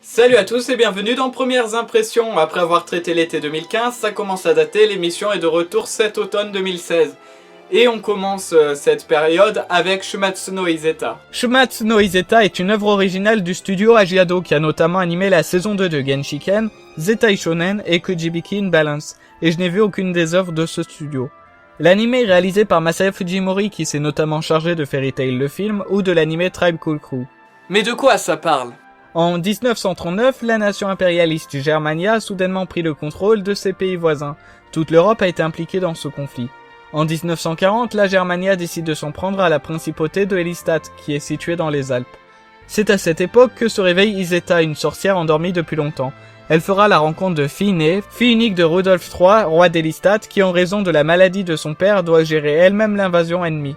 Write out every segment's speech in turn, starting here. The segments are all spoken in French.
Salut à tous et bienvenue dans Premières Impressions. Après avoir traité l'été 2015, ça commence à dater, l'émission est de retour cet automne 2016. Et on commence cette période avec Shumatsu no Izeta. Shumatsu no Izeta est une œuvre originale du studio Ajiado qui a notamment animé la saison 2 de Genshiken, Zettai Shonen et Kujibiki in Balance, et je n'ai vu aucune des œuvres de ce studio. L'anime est réalisé par Masaya Fujimori qui s'est notamment chargé de Fairy Tail le film ou de l'anime Tribe Called Crew. Mais de quoi ça parle ? En 1939, la nation impérialiste Germania a soudainement pris le contrôle de ses pays voisins. Toute l'Europe a été impliquée dans ce conflit. En 1940, la Germania décide de s'en prendre à la principauté de Helistad, qui est située dans les Alpes. C'est à cette époque que se réveille Izeta, une sorcière endormie depuis longtemps. Elle fera la rencontre de Fine, fille unique de Rudolf III, roi d'Helistad, qui en raison de la maladie de son père doit gérer elle-même l'invasion ennemie.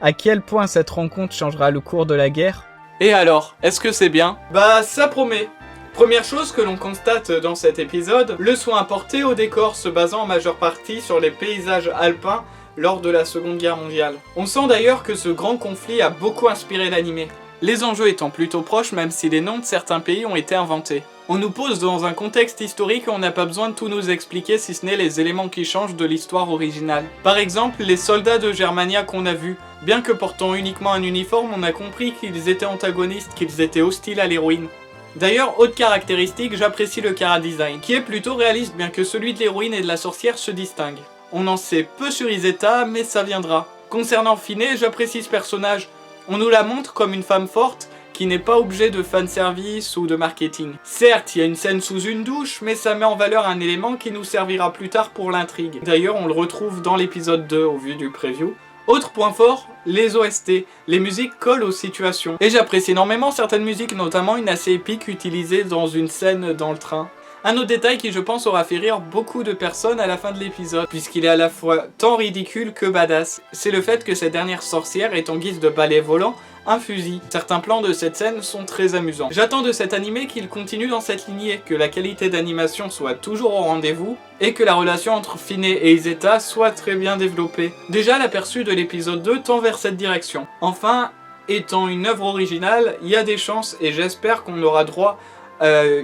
À quel point cette rencontre changera le cours de la guerre ? Et alors, est-ce que c'est bien ? Bah, ça promet. Première chose que l'on constate dans cet épisode, le soin apporté au décor se basant en majeure partie sur les paysages alpins lors de la Seconde Guerre mondiale. On sent d'ailleurs que ce grand conflit a beaucoup inspiré l'anime. Les enjeux étant plutôt proches même si les noms de certains pays ont été inventés. On nous pose dans un contexte historique et on n'a pas besoin de tout nous expliquer si ce n'est les éléments qui changent de l'histoire originale. Par exemple, les soldats de Germania qu'on a vus, bien que portant uniquement un uniforme, on a compris qu'ils étaient antagonistes, qu'ils étaient hostiles à l'héroïne. D'ailleurs, autre caractéristique, j'apprécie le chara-design, qui est plutôt réaliste bien que celui de l'héroïne et de la sorcière se distingue. On en sait peu sur Izeta, mais ça viendra. Concernant Fine, j'apprécie ce personnage. On nous la montre comme une femme forte, qui n'est pas objet de fanservice ou de marketing. Certes, il y a une scène sous une douche, mais ça met en valeur un élément qui nous servira plus tard pour l'intrigue. D'ailleurs, on le retrouve dans l'épisode 2 au vu du preview. Autre point fort, les OST. Les musiques collent aux situations. Et j'apprécie énormément certaines musiques, notamment une assez épique utilisée dans une scène dans le train. Un autre détail qui je pense aura fait rire beaucoup de personnes à la fin de l'épisode, puisqu'il est à la fois tant ridicule que badass. C'est le fait que cette dernière sorcière ait en guise de balai volant un fusil. Certains plans de cette scène sont très amusants. J'attends de cet animé qu'il continue dans cette lignée, que la qualité d'animation soit toujours au rendez-vous, et que la relation entre Fine et Izeta soit très bien développée. Déjà l'aperçu de l'épisode 2 tend vers cette direction. Enfin, étant une œuvre originale, il y a des chances et j'espère qu'on aura droit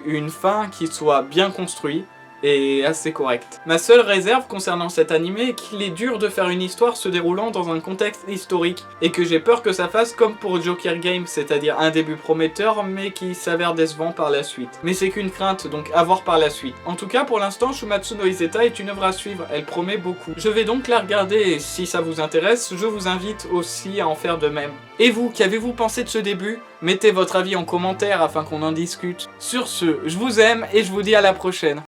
une fin qui soit bien construite et assez correcte. Ma seule réserve concernant cet animé est qu'il est dur de faire une histoire se déroulant dans un contexte historique et que j'ai peur que ça fasse comme pour Joker Game, c'est-à-dire un début prometteur mais qui s'avère décevant par la suite. Mais c'est qu'une crainte, donc à voir par la suite. En tout cas, pour l'instant, Shumatsu no Izeta est une œuvre à suivre, elle promet beaucoup. Je vais donc la regarder et si ça vous intéresse, je vous invite aussi à en faire de même. Et vous, qu'avez-vous pensé de ce début ? Mettez votre avis en commentaire afin qu'on en discute. Sur ce, je vous aime et je vous dis à la prochaine.